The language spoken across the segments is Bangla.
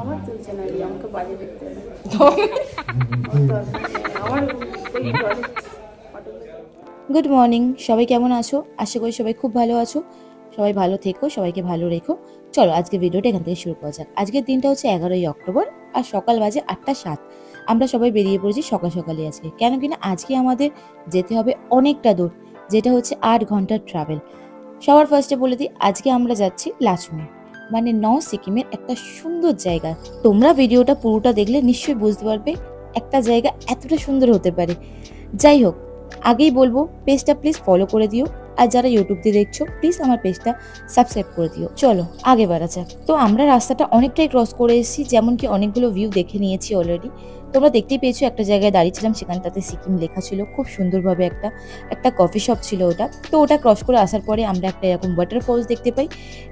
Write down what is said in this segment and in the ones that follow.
আমার চলছে না, আমাকে বাজে দেখতে গুড মর্নিং, সবাই কেমন আছো? আশা করি সবাই খুব ভালো আছো। সবাই ভালো থেকো, সবাইকে ভালো রেখো। চলো আজকে ভিডিওটা এখান থেকে শুরু করা যাক। আজকের দিনটা হচ্ছে 11ই অক্টোবর আর সকাল বাজে 8টা 7। আমরা সবাই বেরিয়ে পড়েছি সকাল সকালই আজকে, কেন কিনা আজকে আমাদের যেতে হবে অনেকটা দূর, যেটা হচ্ছে 8 ঘন্টার ট্রাভেল। সবার ফার্স্টে বলে দিই, আজকে আমরা যাচ্ছি লাচুংয়ে, মানে নর্থ সিকিমের একটা সুন্দর জায়গা। তোমরা ভিডিওটা পুরোটা দেখলে নিশ্চয়ই বুঝতে পারবে একটা জায়গা এতটা সুন্দর হতে পারে। যাই হোক, আগেই বলবো পেজটা প্লিজ ফলো করে দিও, আর যারা ইউটিউব দিয়ে দেখছো প্লিজ আমার পেজটা সাবস্ক্রাইব করে দিও। চলো আগে বাড়া যাক। তো আমরা রাস্তাটা অনেকটাই ক্রস করে এসেছি, যেমন কি অনেকগুলো ভিউ দেখে নিয়েছি অলরেডি। তোমরা দেখতেই পেয়েছো একটা জায়গায় দাঁড়িয়েছিলাম, সেখানটাতে সিকিম লেখা ছিল খুব সুন্দরভাবে। একটা কফি শপ ছিল ওটা। তো ওটা ক্রস করে আসার পরে আমরা একটা এরকম ওয়াটারফলস দেখতে পাই,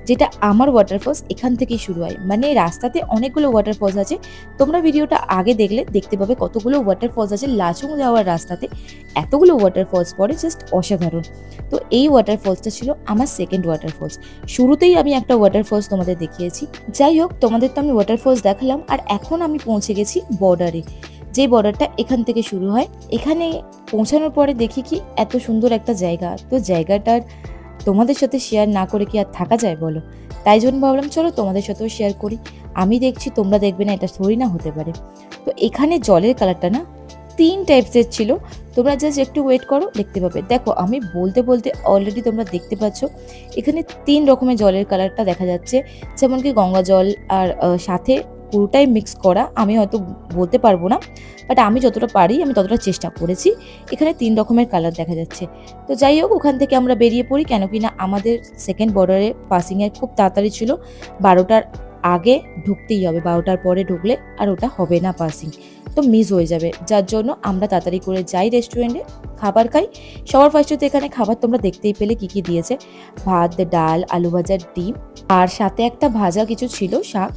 যেটা আমার ওয়াটারফলস এখান থেকেই শুরু হয়। মানে রাস্তাতে অনেকগুলো ওয়াটারফলস আছে, তোমরা ভিডিওটা আগে দেখলে দেখতে পাবে কতগুলো ওয়াটারফলস আছে লাচুং যাওয়ার রাস্তাতে। এতগুলো ওয়াটারফলস পড়ে, জাস্ট অসাধারণ। তো এই ওয়াটারফলসটা ছিল আমার সেকেন্ড ওয়াটারফলস। শুরুতেই আমি একটা ওয়াটারফলস তোমাদের দেখিয়েছি। যাই হোক, তোমাদের তো আমি ওয়াটারফলস দেখালাম, আর এখন আমি পৌঁছে গেছি বর্ডারে, যে বর্ডারটা এখান থেকে শুরু হয়। এখানে পৌঁছানোর পরে দেখি কি এত সুন্দর একটা জায়গা, তো জায়গাটার তোমাদের সাথে শেয়ার না করে কি আর থাকা যায় বলো? তাই জন্য ভাবলাম চলো তোমাদের সাথেও শেয়ার করি। আমি দেখছি তোমরা দেখবে না, এটা থোড়ি না হতে পারে। তো এখানে জলের কালারটা না 3 টাইপসের ছিল, তোমরা জাস্ট একটু ওয়েট করো, দেখতে পাবে। দেখো আমি বলতে বলতে অলরেডি তোমরা দেখতে পাচ্ছ এখানে 3 রকমের জলের কালারটা দেখা যাচ্ছে, যেমন কি গঙ্গা জল আর সাথে পুরোটাই মিক্স করা। আমি হয়তো বলতে পারবো না, বাট আমি যতটা পারি আমি ততটা চেষ্টা করেছি। এখানে 3 রকমের কালার দেখা যাচ্ছে। তো যাই হোক, ওখান থেকে আমরা বেরিয়ে পড়ি, কেন কিনা আমাদের সেকেন্ড বর্ডারে পাসিংয়ের খুব তাড়াতাড়ি ছিল। 12টার আগে ঢুকতেই হবে, 12টার পরে ঢুকলে আর ওটা হবে না পাসিং, তো মিস হয়ে যাবে। যার জন্য আমরা তাড়াতাড়ি করে যাই রেস্টুরেন্টে, খাবার খাই। সবার ফার্স্টে তো এখানে খাবার তোমরা দেখতেই পেলে কি কি দিয়েছে। ভাত, ডাল, আলু ভাজা, ডিম, আর সাথে একটা ভাজা কিছু ছিল, শাক,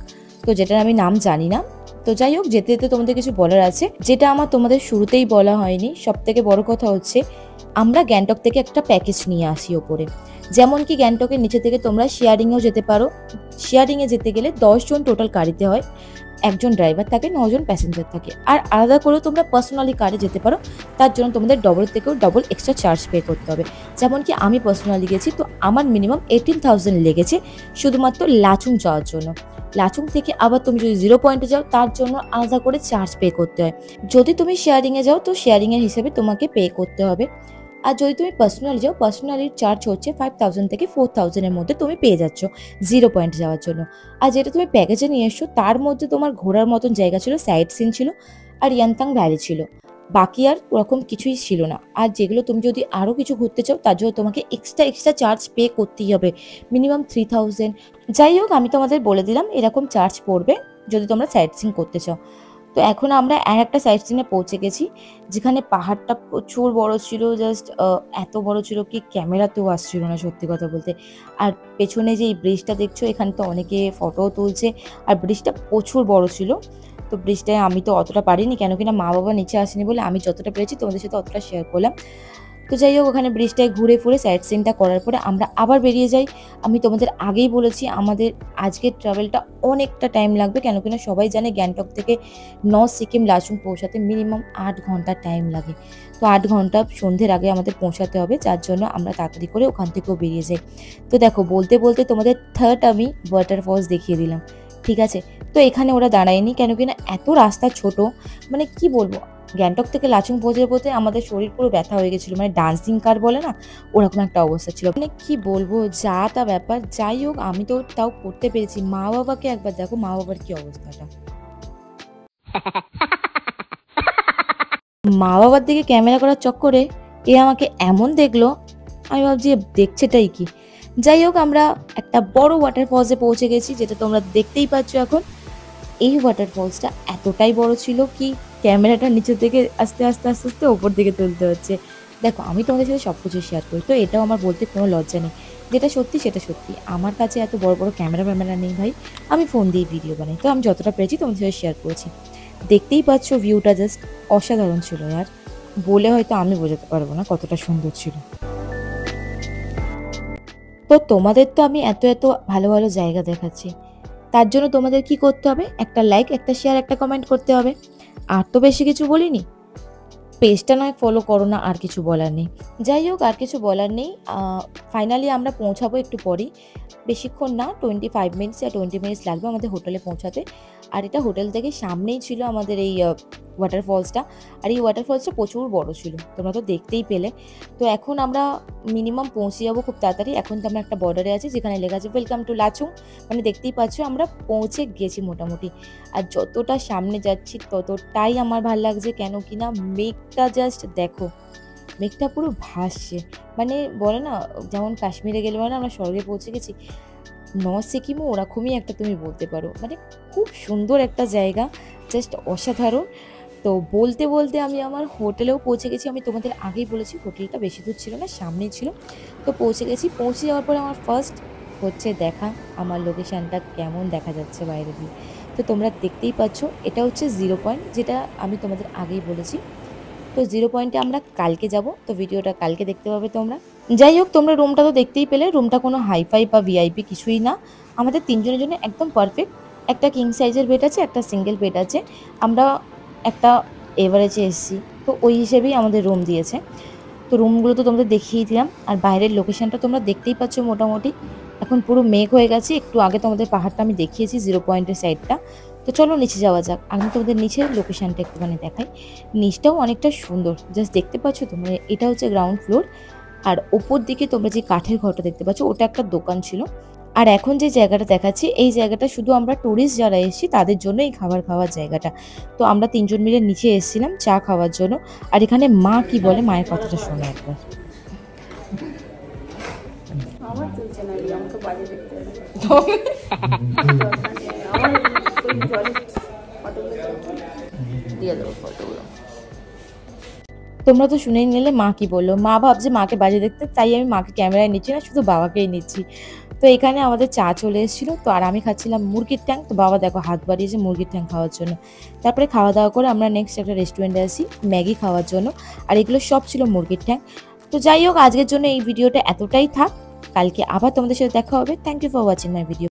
তো যেটার আমি নাম জানি না। তো যাই হোক, যেতে যেতে তোমাদের কিছু বলার আছে, যেটা আমার তোমাদের শুরুতেই বলা হয়নি। সব থেকে বড় কথা হচ্ছে আমরা গ্যাংটক থেকে একটা প্যাকেজ নিয়ে আসি ওপরে। যেমন কি গ্যাংটকের নিচে থেকে তোমরা শেয়ারিংয়েও যেতে পারো। শেয়ারিংয়ে যেতে গেলে 10 জন টোটাল গাড়িতে হয়, একজন ড্রাইভার থাকে, 9 জন প্যাসেঞ্জার থাকে। আর আলাদা করেও তোমরা পার্সোনালি কারে যেতে পারো, তার জন্য তোমাদের ডবল থেকেও ডবল এক্সট্রা চার্জ পে করতে হবে। যেমন কি আমি পার্সোনালি গেছি, তো আমার মিনিমাম 18,000 লেগেছে শুধুমাত্র লাচুং যাওয়ার জন্য। লাচুং থেকে আবার তুমি যদি 0 পয়েন্টে যাও, তার জন্য আলাদা করে চার্জ পে করতে হয়। যদি তুমি শেয়ারিংয়ে যাও, তো শেয়ারিংয়ের হিসেবে তোমাকে পে করতে হবে। আর যদি তুমি পার্সোনালি যাও, পার্সোনালির চার্জ হচ্ছে 5,000 থেকে 4,000 এর মধ্যে তুমি পেয়ে যাচ্ছ 0 পয়েন্ট যাওয়ার জন্য। আর যেটা তুমি প্যাকেজে নিয়ে এসছো, তার মধ্যে তোমার ঘোরার মতন জায়গা ছিল, সাইট সিন ছিল, আর ইয়ানতাং ভ্যালি ছিল। বাকি আর ওরকম কিছুই ছিল না। আর যেগুলো তুমি যদি আরও কিছু ঘুরতে চাও, তার জন্য তোমাকে এক্সট্রা চার্জ পে করতেই হবে, মিনিমাম 3,000। যাই হোক, আমি তোমাদের বলে দিলাম এরকম চার্জ পড়বে যদি তোমরা সাইট সিন করতে চাও। তো এখন আমরা একটা সাইট সিনে পৌঁছে গেছি, যেখানে পাহাড়টা প্রচুর বড় ছিল, জাস্ট এত বড় ছিল কি ক্যামেরাতেও আসছিল না সত্যি কথা বলতে। আর পেছনে যে এই ব্রিজটা দেখছো, এখানে তো অনেকে ফটোও তুলছে, আর ব্রিজটা প্রচুর বড় ছিল। তো ব্রিজটায় আমি তো অতটা পারিনি, কেন কিনা মা বাবা নিচে আসেনি বলে আমি যতটা পেরেছি তোমাদের সাথে অতটা শেয়ার করলাম। তো যাই হোক, ওখানে ব্রিজটায় ঘুরে ফুরে সাইট সিনটা করার পরে আমরা আবার বেরিয়ে যাই। আমি তোমাদের আগেই বলেছি আমাদের আজকের ট্রাভেলটা অনেকটা টাইম লাগবে, কেন কিনা সবাই জানে গ্যাংটক থেকে নর্থ সিকিম লাচুং পৌঁছাতে মিনিমাম 8 ঘন্টা টাইম লাগে। তো 8 ঘন্টা সন্ধ্যের আগে আমাদের পৌঁছাতে হবে, যার জন্য আমরা তাড়াতাড়ি করে ওখান থেকেও বেরিয়ে যাই। তো দেখো, বলতে বলতে তোমাদের থার্ড আমি ওয়াটারফলস দেখিয়ে দিলাম, ঠিক আছে? তো এখানে ওরা দাঁড়ায়নি, কেন কিনা এত রাস্তা ছোট, মানে কি বলবো, গ্যাংটক থেকে লাচুং পৌঁছতে পৌঁছতে আমাদের শরীর পুরো ব্যথা হয়ে গেছিলো, মানে ডান্সিং কার বলে না, ওরকম একটা অবস্থা ছিল। মানে কি বলবো, যা তা ব্যাপার। যাই হোক, আমি তো তাও করতে পেরেছি। মা বাবাকে একবার দেখো, মা বাবার কি অবস্থাটা। মা বাবার দিকে ক্যামেরা করার চক্করে এ আমাকে এমন দেখলো, আমি ভাবছি দেখছেটাই কি। যাই হোক, আমরা একটা বড় ওয়াটারফলসে পৌঁছে গেছি, যেটা তোমরা দেখতেই পাচ্ছ এখন। এই ওয়াটারফলসটা এতটাই বড় ছিল কি ক্যামেরাটা নিচে থেকে আস্তে আস্তে আস্তে আস্তে ওপর দিকে তুলতে হচ্ছে। দেখো, আমি তোমাদের সাথে সব কিছু শেয়ার করি, তো এটাও আমার বলতে কোনো লজ্জা নেই। যেটা সত্যি সেটা সত্যি, আমার কাছে এত বড় বড় ক্যামেরা নেই ভাই, আমি ফোন দিয়ে ভিডিও বানাই। তো আমি যতটা পেরেছি তোমাদের সাথে শেয়ার করেছি। দেখতেই পাচ্ছ ভিউটা জাস্ট অসাধারণ ছিল यार, বলে হয়তো আমি বোঝাতে পারবো না কতটা সুন্দর ছিল। তো তোমাদের তো আমি এত এত ভালো ভালো জায়গা দেখাচ্ছি, তার জন্য তোমাদের কি করতে হবে? একটা লাইক, একটা শেয়ার, একটা কমেন্ট করতে হবে। আর তো বেশি কিছু বলিনি। পেজটা নয় ফলো করো না, আর কিছু বলার নেই। যাই হোক, আর কিছু বলার নেই। ফাইনালি আমরা পৌঁছাবো একটু পরেই, বেশিক্ষণ না, 25 মিনিটস বা 20 মিনিটস লাগবে আমাদের হোটেলে পৌঁছাতে। আর এটা হোটেল থেকে সামনেই ছিল আমাদের এই ওয়াটারফলসটা। আর এই ওয়াটারফলসটা প্রচুর বড় ছিল, তোমরা তো দেখতেই পেলে। তো এখন আমরা মিনিমাম পৌঁছে যাবো খুব তাড়াতাড়ি। এখন তো আমরা একটা বর্ডারে আছি যেখানে লেখা আছে ওয়েলকাম টু লাচুং, মানে দেখতেই পাচ্ছ আমরা পৌঁছে গেছি মোটামুটি। আর যতটা সামনে যাচ্ছি ততটাই আমার ভালো লাগছে, কেন কি না মেঘটা জাস্ট দেখো, মেঘটা পুরো ভাসছে। মানে বলে না, যেমন কাশ্মীরে গেলে মানে আমরা স্বর্গে পৌঁছে গেছি, সিকিমও ওরকমই একটা তুমি বলতে পারো। মানে খুব সুন্দর একটা জায়গা, জাস্ট অসাধারণ। তো বলতে বলতে আমি আমার হোটেলেও পৌঁছে গেছি। আমি তোমাদের আগেই বলেছি হোটেলটা বেশি দূর ছিল না, সামনেই ছিল। তো পৌঁছে গেছি। পৌঁছে যাওয়ার পরে আমার ফার্স্ট হচ্ছে দেখা আমার লোকেশানটা কেমন দেখা যাচ্ছে বাইরে দিয়ে। তো তোমরা দেখতেই পাচ্ছ, এটা হচ্ছে 0 পয়েন্ট, যেটা আমি তোমাদের আগেই বলেছি। তো 0 পয়েন্টে আমরা কালকে যাব, তো ভিডিওটা কালকে দেখতে পাবে তোমরা। যাই হোক, তোমরা রুমটা তো দেখতেই পেলে। রুমটা কোনো হাইফাই বা ভিআইপি কিছুই না, আমাদের তিনজনের জন্য একদম পারফেক্ট। একটা কিং সাইজের বেড আছে, একটা সিঙ্গেল বেড আছে। আমরা একটা এভারেজে এসেছি, তো ওই হিসেবেই আমাদের রুম দিয়েছে। তো রুমগুলো তো তোমাদের দেখিয়েই দিলাম। আর বাইরের লোকেশনটা তোমরা দেখতেই পাচ্ছ মোটামুটি। এখন পুরো মেঘ হয়ে গেছে। একটু আগে তোমাদের পাহাড়টা আমি দেখিয়েছি, 0 পয়েন্টের সাইডটা। তো চলো নিচে যাওয়া যাক। আমি তোমাদের নিচের লোকেশনটা একটুখানি দেখাই। নিচটাও অনেকটা সুন্দর, জাস্ট দেখতে পাচ্ছ তোমরা, এটা হচ্ছে গ্রাউন্ড ফ্লোর। আর ওপর দিকে তোমরা যে কাঠের ঘরটা দেখতে পাচ্ছ, ওটা একটা দোকান ছিল। আর এখন যে জায়গাটা দেখাচ্ছি, এই জায়গাটা শুধু আমরা ট্যুরিস্ট যারা এসেছি তাদের জন্য এই খাবার খাওয়ার জায়গাটা। তো আমরা তিনজন মিলে নিচে এসেছিলাম চা খাওয়ার জন্য। আর এখানে মা কি বলে, মায়ের কথাটা শোনো একবার। আমার তুলছে না, আমাকে বাজে দেখতে হবে। আমার ওই জলের ফটোগুলো দিয়ে দেবো ফটোগুলো। তোমরা তো শুনেই নিলে মা কি বললো। মা ভাবছে মাকে বাজে দেখতে, তাই আমি মাকে ক্যামেরায় নিচ্ছি না, শুধু বাবাকেই নিচ্ছি। তো এখানে আমাদের চা চলে এসেছিলো। তো আর আমি খাচ্ছিলাম মুরগির ট্যাং। তো বাবা দেখো হাত বাড়িয়েছে মুরগির ট্যাং খাওয়ার জন্য। তারপরে খাওয়া দাওয়া করে আমরা নেক্সট একটা রেস্টুরেন্টে আসি ম্যাগি খাওয়ার জন্য। আর এগুলো সব ছিল মুরগির ট্যাং। তো যাই হোক, আজকের জন্য এই ভিডিওটা এতটাই থাক। কালকে আবার তোমাদের সাথে দেখা হবে। Thank you for watching my video.